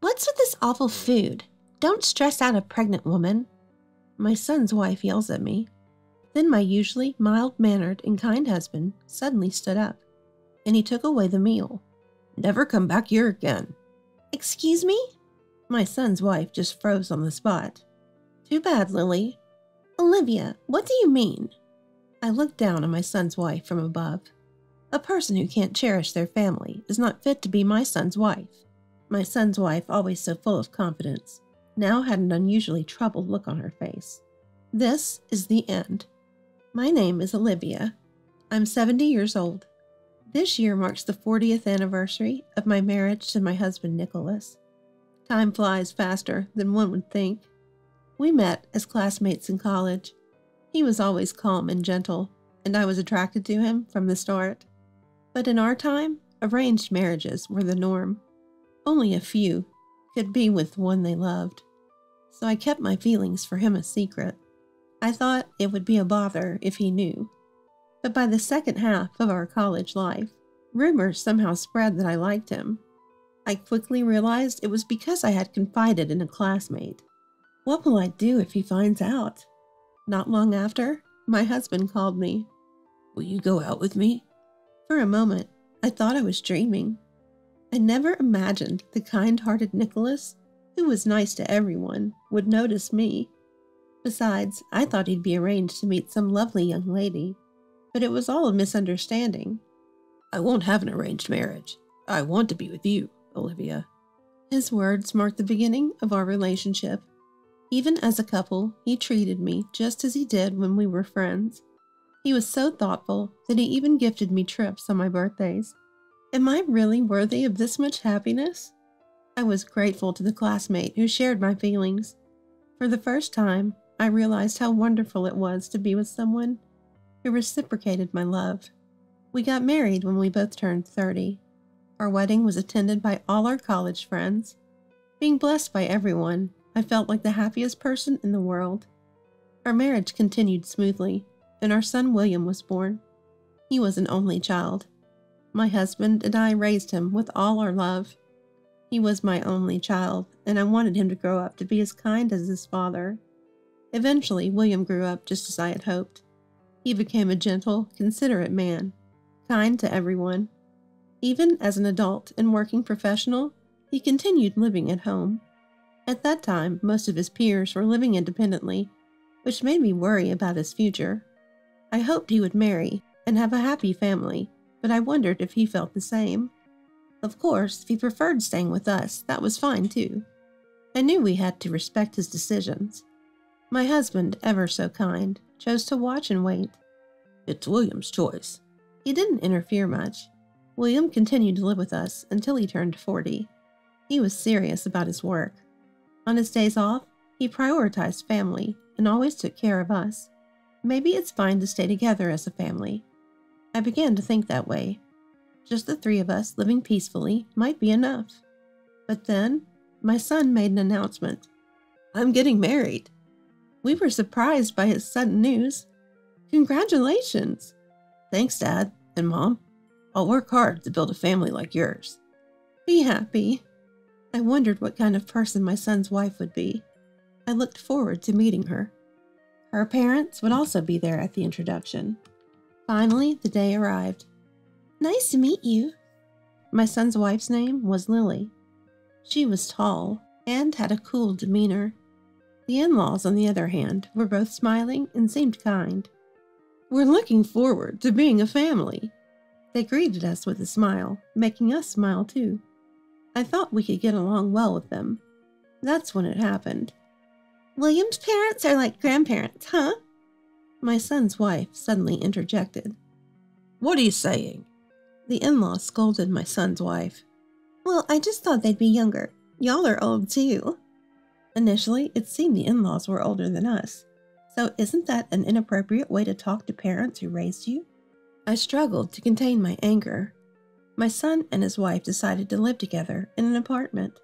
What's with this awful food? Don't stress out a pregnant woman. My son's wife yells at me. Then my usually mild-mannered and kind husband suddenly stood up, and he took away the meal. Never come back here again. Excuse me? My son's wife just froze on the spot. Too bad, Lily. Olivia, what do you mean? I looked down on my son's wife from above. A person who can't cherish their family is not fit to be my son's wife. My son's wife, always so full of confidence, now had an unusually troubled look on her face. This is the end. My name is Olivia. I'm 70 years old. This year marks the 40th anniversary of my marriage to my husband, Nicholas. Time flies faster than one would think. We met as classmates in college. He was always calm and gentle, and I was attracted to him from the start. But in our time, arranged marriages were the norm. Only a few could be with one they loved. So I kept my feelings for him a secret. I thought it would be a bother if he knew. But by the second half of our college life, rumors somehow spread that I liked him. I quickly realized it was because I had confided in a classmate. What will I do if he finds out? Not long after, my husband called me. Will you go out with me? For a moment, I thought I was dreaming. I never imagined the kind-hearted Nicholas, who was nice to everyone, would notice me. Besides, I thought he'd be arranged to meet some lovely young lady. But it was all a misunderstanding. I won't have an arranged marriage. I want to be with you, Olivia. His words marked the beginning of our relationship. Even as a couple, he treated me just as he did when we were friends. He was so thoughtful that he even gifted me trips on my birthdays. Am I really worthy of this much happiness? I was grateful to the classmate who shared my feelings. For the first time, I realized how wonderful it was to be with someone who reciprocated my love. We got married when we both turned 30. Our wedding was attended by all our college friends. Being blessed by everyone, I felt like the happiest person in the world. Our marriage continued smoothly, and our son William was born. He was an only child. My husband and I raised him with all our love. He was my only child, and I wanted him to grow up to be as kind as his father. Eventually, William grew up just as I had hoped. He became a gentle, considerate man, kind to everyone. Even as an adult and working professional, he continued living at home. At that time, most of his peers were living independently, which made me worry about his future. I hoped he would marry and have a happy family, but I wondered if he felt the same. Of course, if he preferred staying with us, that was fine too. I knew we had to respect his decisions. My husband, ever so kind, chose to watch and wait. It's William's choice. He didn't interfere much. William continued to live with us until he turned 40. He was serious about his work. On his days off, he prioritized family and always took care of us. Maybe it's fine to stay together as a family. I began to think that way. Just the three of us living peacefully might be enough. But then, my son made an announcement. I'm getting married. We were surprised by his sudden news. Congratulations! Thanks, Dad and Mom. I'll work hard to build a family like yours. Be happy. I wondered what kind of person my son's wife would be. I looked forward to meeting her. Her parents would also be there at the introduction. Finally, the day arrived. Nice to meet you. My son's wife's name was Lily. She was tall and had a cool demeanor. The in-laws, on the other hand, were both smiling and seemed kind. We're looking forward to being a family. They greeted us with a smile, making us smile too. I thought we could get along well with them. That's when it happened. William's parents are like grandparents, huh? My son's wife suddenly interjected. What are you saying? The in-law scolded my son's wife. Well, I just thought they'd be younger. Y'all are old too. Initially, it seemed the in-laws were older than us. So isn't that an inappropriate way to talk to parents who raised you? I struggled to contain my anger. My son and his wife decided to live together in an apartment.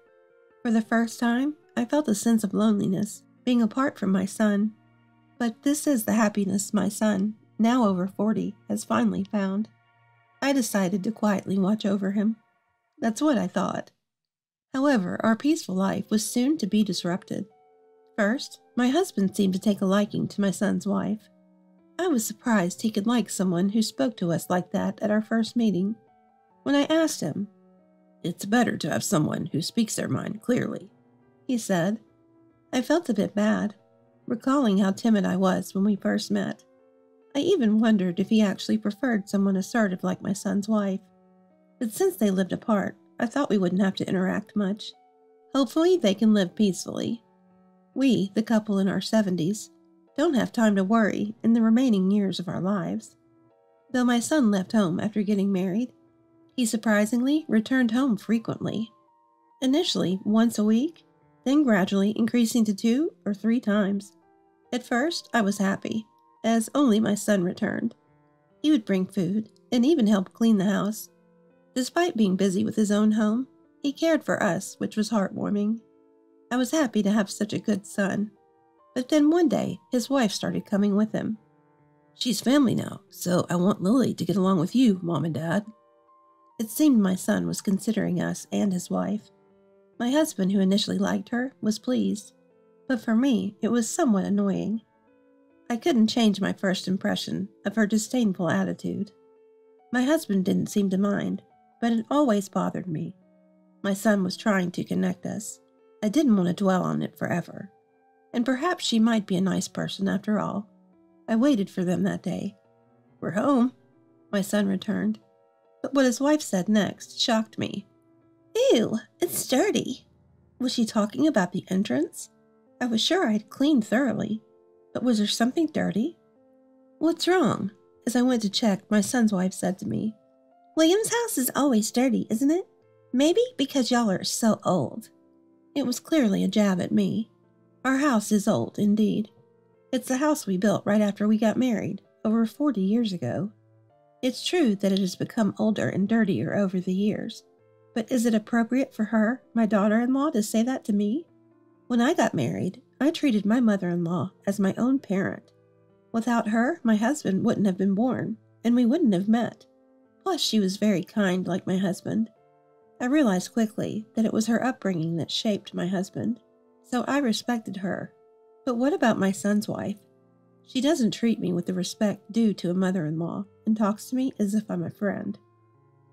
For the first time, I felt a sense of loneliness, being apart from my son. But this is the happiness my son, now over 40, has finally found. I decided to quietly watch over him. That's what I thought. However, our peaceful life was soon to be disrupted. First, my husband seemed to take a liking to my son's wife. I was surprised he could like someone who spoke to us like that at our first meeting. When I asked him, "It's better to have someone who speaks their mind clearly," he said. I felt a bit bad, recalling how timid I was when we first met. I even wondered if he actually preferred someone assertive like my son's wife. But since they lived apart, I thought we wouldn't have to interact much. Hopefully they can live peacefully. We, the couple in our 70s, don't have time to worry in the remaining years of our lives. Though my son left home after getting married, he surprisingly returned home frequently. Initially once a week, then gradually increasing to 2 or 3 times. At first, I was happy, as only my son returned. He would bring food and even help clean the house. Despite being busy with his own home, he cared for us, which was heartwarming. I was happy to have such a good son. But then one day, his wife started coming with him. "She's family now, so I want Lily to get along with you, Mom and Dad." It seemed my son was considering us and his wife. My husband, who initially liked her, was pleased. But for me, it was somewhat annoying. I couldn't change my first impression of her disdainful attitude. My husband didn't seem to mind, but it always bothered me. My son was trying to connect us. I didn't want to dwell on it forever. And perhaps she might be a nice person after all. I waited for them that day. "We're home," my son returned. But what his wife said next shocked me. "Ew, it's dirty." Was she talking about the entrance? I was sure I had cleaned thoroughly, but was there something dirty? "What's wrong?" As I went to check, my son's wife said to me, "William's house is always dirty, isn't it? Maybe because y'all are so old." It was clearly a jab at me. Our house is old, indeed. It's the house we built right after we got married, over 40 years ago. It's true that it has become older and dirtier over the years, but is it appropriate for her, my daughter-in-law, to say that to me? When I got married, I treated my mother-in-law as my own parent. Without her, my husband wouldn't have been born, and we wouldn't have met. Plus, she was very kind like my husband. I realized quickly that it was her upbringing that shaped my husband, so I respected her. But what about my son's wife? She doesn't treat me with the respect due to a mother-in-law and talks to me as if I'm a friend.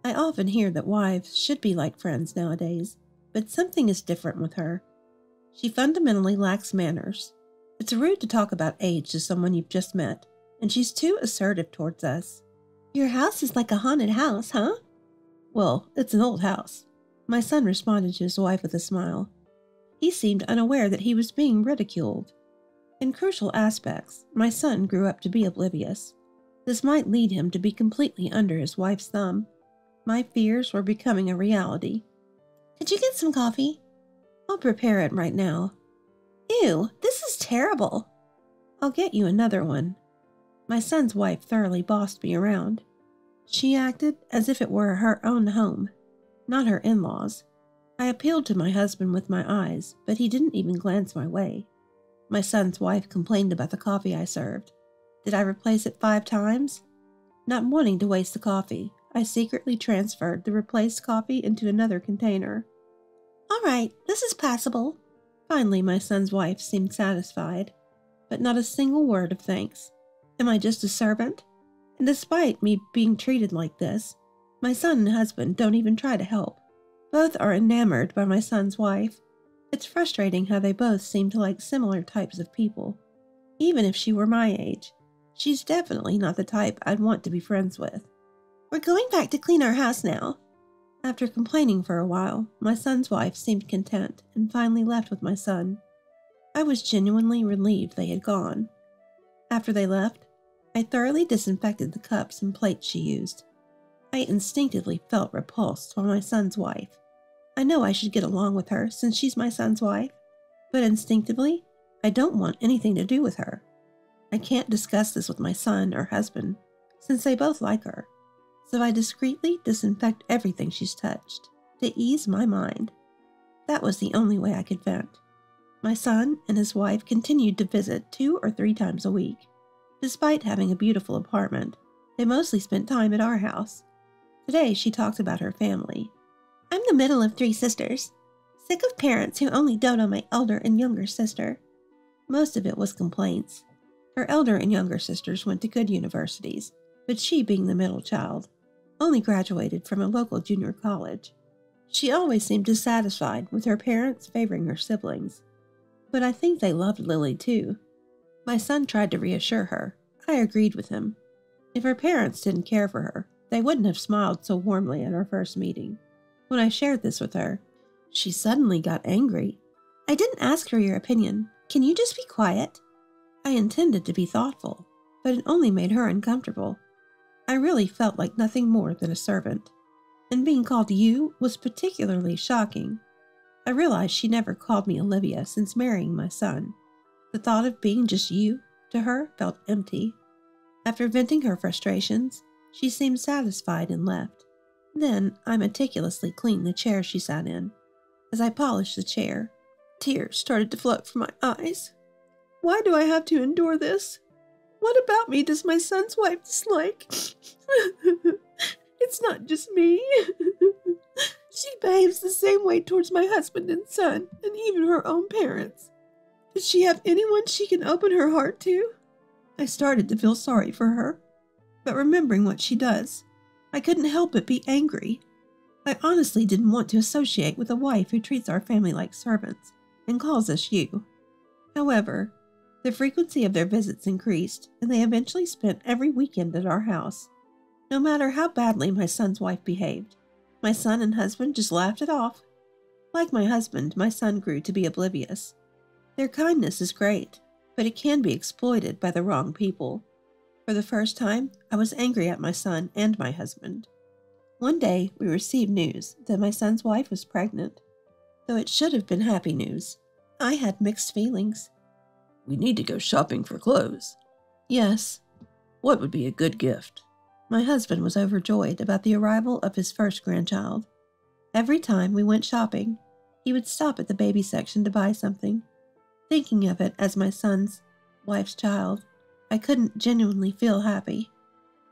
I often hear that wives should be like friends nowadays, but something is different with her. She fundamentally lacks manners. It's rude to talk about age to someone you've just met, and she's too assertive towards us. "Your house is like a haunted house, huh?" "Well, it's an old house." My son responded to his wife with a smile. He seemed unaware that he was being ridiculed. In crucial aspects, my son grew up to be oblivious. This might lead him to be completely under his wife's thumb. My fears were becoming a reality. "Could you get some coffee?" "I'll prepare it right now." "Ew, this is terrible." "I'll get you another one." My son's wife thoroughly bossed me around. She acted as if it were her own home, not her in-laws. I appealed to my husband with my eyes, but he didn't even glance my way. My son's wife complained about the coffee I served. Did I replace it 5 times? Not wanting to waste the coffee, I secretly transferred the replaced coffee into another container. "All right, this is passable." Finally, my son's wife seemed satisfied, but not a single word of thanks. Am I just a servant? And despite me being treated like this, my son and husband don't even try to help. Both are enamored by my son's wife. It's frustrating how they both seem to like similar types of people. Even if she were my age, she's definitely not the type I'd want to be friends with. "We're going back to clean our house now." After complaining for a while, my son's wife seemed content and finally left with my son. I was genuinely relieved they had gone. After they left, I thoroughly disinfected the cups and plates she used. I instinctively felt repulsed by my son's wife. I know I should get along with her since she's my son's wife, but instinctively, I don't want anything to do with her. I can't discuss this with my son or husband, since they both like her, so I discreetly disinfect everything she's touched, to ease my mind. That was the only way I could vent. My son and his wife continued to visit 2 or 3 times a week. Despite having a beautiful apartment, they mostly spent time at our house. Today she talked about her family. "I'm the middle of 3 sisters. Sick of parents who only dote on my elder and younger sister. Most of it was complaints. Her elder and younger sisters went to good universities, but she, being the middle child, only graduated from a local junior college. She always seemed dissatisfied with her parents favoring her siblings. But I think they loved Lily too. My son tried to reassure her. I agreed with him. If her parents didn't care for her, they wouldn't have smiled so warmly at our first meeting. When I shared this with her, she suddenly got angry. I didn't ask for your opinion. Can you just be quiet? I intended to be thoughtful, but it only made her uncomfortable. I really felt like nothing more than a servant, and being called you was particularly shocking. I realized she never called me Olivia since marrying my son. The thought of being just you to her felt empty. After venting her frustrations, she seemed satisfied and left. Then I meticulously cleaned the chair she sat in. As I polished the chair, tears started to flow from my eyes. Why do I have to endure this? What about me does my son's wife dislike? It's not just me. She behaves the same way towards my husband and son, and even her own parents. Does she have anyone she can open her heart to? I started to feel sorry for her, but remembering what she does, I couldn't help but be angry. I honestly didn't want to associate with a wife who treats our family like servants and calls us you. However, the frequency of their visits increased, and they eventually spent every weekend at our house. No matter how badly my son's wife behaved, my son and husband just laughed it off. Like my husband, my son grew to be oblivious. Their kindness is great, but it can be exploited by the wrong people. For the first time, I was angry at my son and my husband. One day, we received news that my son's wife was pregnant. Though it should have been happy news, I had mixed feelings. We need to go shopping for clothes. Yes. What would be a good gift? My husband was overjoyed about the arrival of his first grandchild. Every time we went shopping, he would stop at the baby section to buy something. Thinking of it as my son's wife's child, I couldn't genuinely feel happy.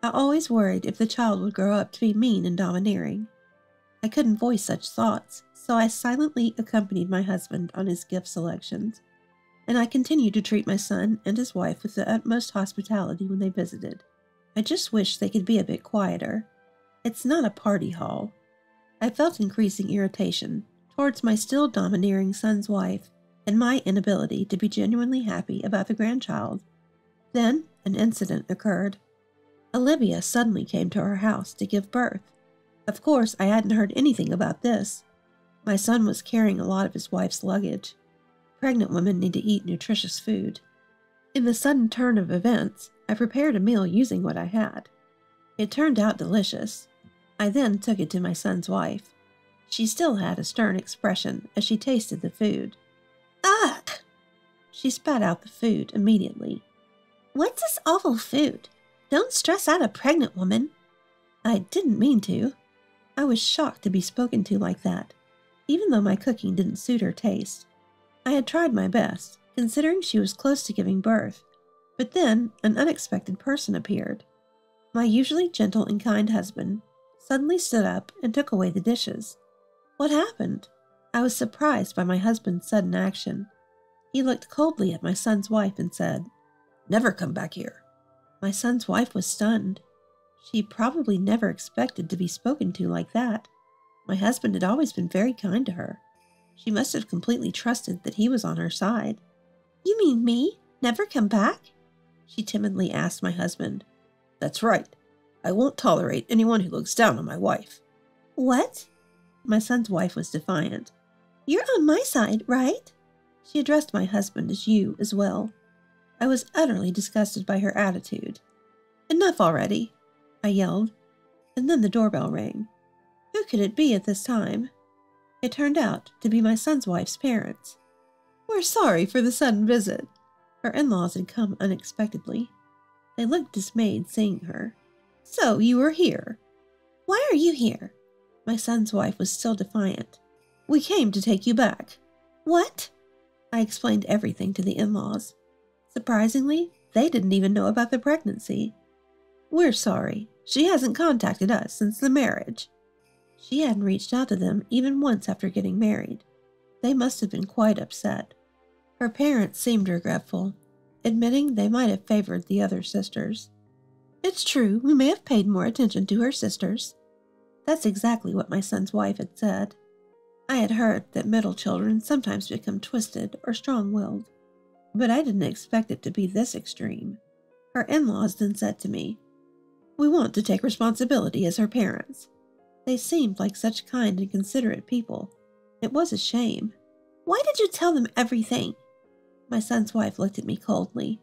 I always worried if the child would grow up to be mean and domineering. I couldn't voice such thoughts, so I silently accompanied my husband on his gift selections, and I continued to treat my son and his wife with the utmost hospitality when they visited. I just wish they could be a bit quieter. It's not a party hall. I felt increasing irritation towards my still domineering son's wife and my inability to be genuinely happy about the grandchild. Then an incident occurred. Olivia suddenly came to our house to give birth. Of course, I hadn't heard anything about this. My son was carrying a lot of his wife's luggage. Pregnant women need to eat nutritious food. In the sudden turn of events, I prepared a meal using what I had. It turned out delicious. I then took it to my son's wife. She still had a stern expression as she tasted the food. Ugh! She spat out the food immediately. What's this awful food? Don't stress out a pregnant woman. I didn't mean to. I was shocked to be spoken to like that, even though my cooking didn't suit her taste. I had tried my best, considering she was close to giving birth, but then an unexpected person appeared. My usually gentle and kind husband suddenly stood up and took away the dishes. What happened? I was surprised by my husband's sudden action. He looked coldly at my son's wife and said, "Never come back here." My son's wife was stunned. She probably never expected to be spoken to like that. My husband had always been very kind to her. She must have completely trusted that he was on her side. You mean me? Never come back? She timidly asked my husband. That's right. I won't tolerate anyone who looks down on my wife. What? My son's wife was defiant. You're on my side, right? She addressed my husband as you as well. I was utterly disgusted by her attitude. Enough already, I yelled, and then the doorbell rang. Who could it be at this time? It turned out to be my son's wife's parents. We're sorry for the sudden visit. Her in-laws had come unexpectedly. They looked dismayed seeing her. So you were here. Why are you here? My son's wife was still defiant. We came to take you back. What? I explained everything to the in-laws. Surprisingly, they didn't even know about the pregnancy. We're sorry. She hasn't contacted us since the marriage. She hadn't reached out to them even once after getting married. They must have been quite upset. Her parents seemed regretful, admitting they might have favored the other sisters. It's true, we may have paid more attention to her sisters. That's exactly what my son's wife had said. I had heard that middle children sometimes become twisted or strong-willed, but I didn't expect it to be this extreme. Her in-laws then said to me, "We want to take responsibility as her parents." They seemed like such kind and considerate people. It was a shame. Why did you tell them everything? My son's wife looked at me coldly.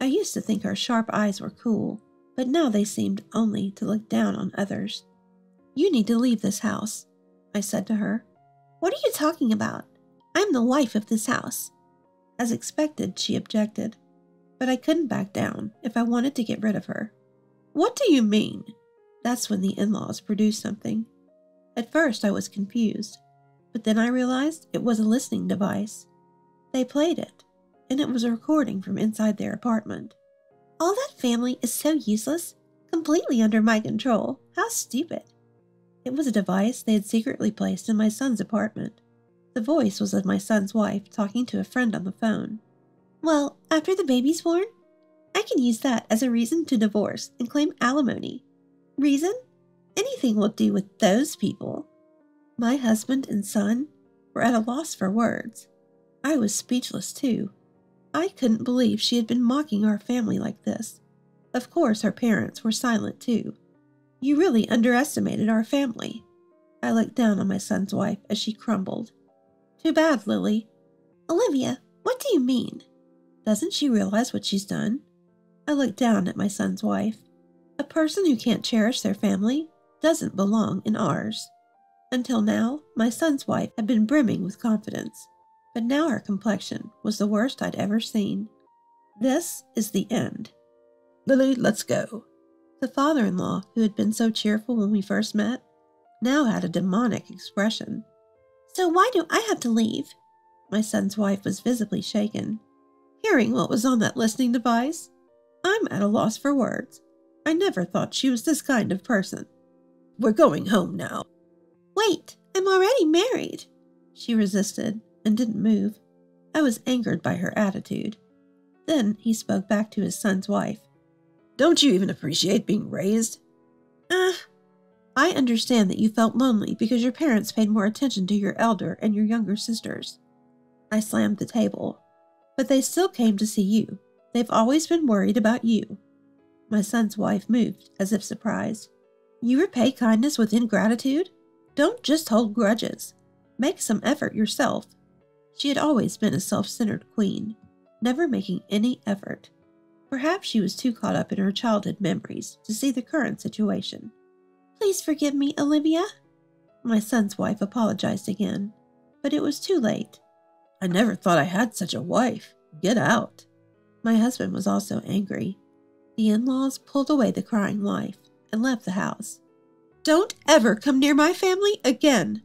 I used to think her sharp eyes were cool, but now they seemed only to look down on others. You need to leave this house, I said to her. What are you talking about? I'm the wife of this house. As expected, she objected, but I couldn't back down if I wanted to get rid of her. What do you mean? That's when the in-laws produced something. At first I was confused, but then I realized it was a listening device. They played it, and it was a recording from inside their apartment. All that family is so useless, completely under my control. How stupid. It was a device they had secretly placed in my son's apartment. The voice was of my son's wife talking to a friend on the phone. Well, after the baby's born, I can use that as a reason to divorce and claim alimony. Reason? Anything will do with those people. My husband and son were at a loss for words. I was speechless too. I couldn't believe she had been mocking our family like this. Of course, her parents were silent too. You really underestimated our family. I looked down on my son's wife as she crumbled. Too bad, Lily. Olivia, what do you mean? Doesn't she realize what she's done? I looked down at my son's wife. A person who can't cherish their family doesn't belong in ours. Until now, my son's wife had been brimming with confidence, but now her complexion was the worst I'd ever seen. This is the end. Lily, let's go. The father-in-law, who had been so cheerful when we first met, now had a demonic expression. So why do I have to leave? My son's wife was visibly shaken. Hearing what was on that listening device, I'm at a loss for words. I never thought she was this kind of person. We're going home now. Wait, I'm already married. She resisted and didn't move. I was angered by her attitude. Then he spoke back to his son's wife. Don't you even appreciate being raised? I understand that you felt lonely because your parents paid more attention to your elder and your younger sisters. I slammed the table. But they still came to see you. They've always been worried about you. My son's wife moved, as if surprised. You repay kindness with ingratitude? Don't just hold grudges. Make some effort yourself. She had always been a self-centered queen, never making any effort. Perhaps she was too caught up in her childhood memories to see the current situation. Please forgive me, Olivia. My son's wife apologized again, but it was too late. I never thought I had such a wife. Get out. My husband was also angry. The in-laws pulled away the crying wife and left the house. Don't ever come near my family again.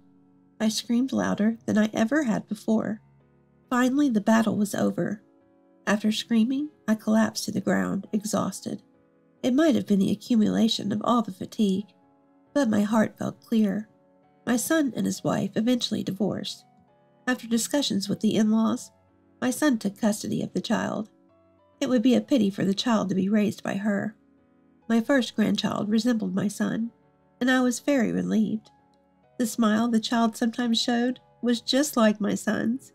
I screamed louder than I ever had before. Finally, the battle was over. After screaming, I collapsed to the ground, exhausted. It might have been the accumulation of all the fatigue, but my heart felt clear. My son and his wife eventually divorced. After discussions with the in-laws, my son took custody of the child. It would be a pity for the child to be raised by her. My first grandchild resembled my son, and I was very relieved. The smile the child sometimes showed was just like my son's.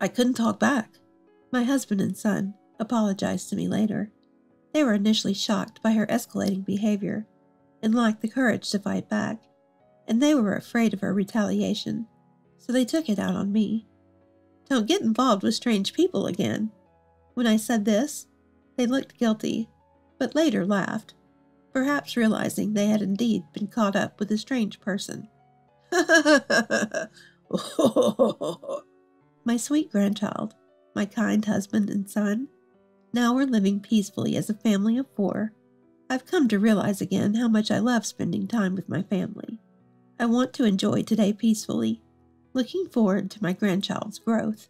I couldn't talk back. My husband and son apologized to me later. They were initially shocked by her escalating behavior and lacked the courage to fight back, and they were afraid of her retaliation, so they took it out on me. Don't get involved with strange people again. When I said this, they looked guilty, but later laughed, perhaps realizing they had indeed been caught up with a strange person. My sweet grandchild, my kind husband and son, now we're living peacefully as a family of 4. I've come to realize again how much I love spending time with my family. I want to enjoy today peacefully, looking forward to my grandchild's growth.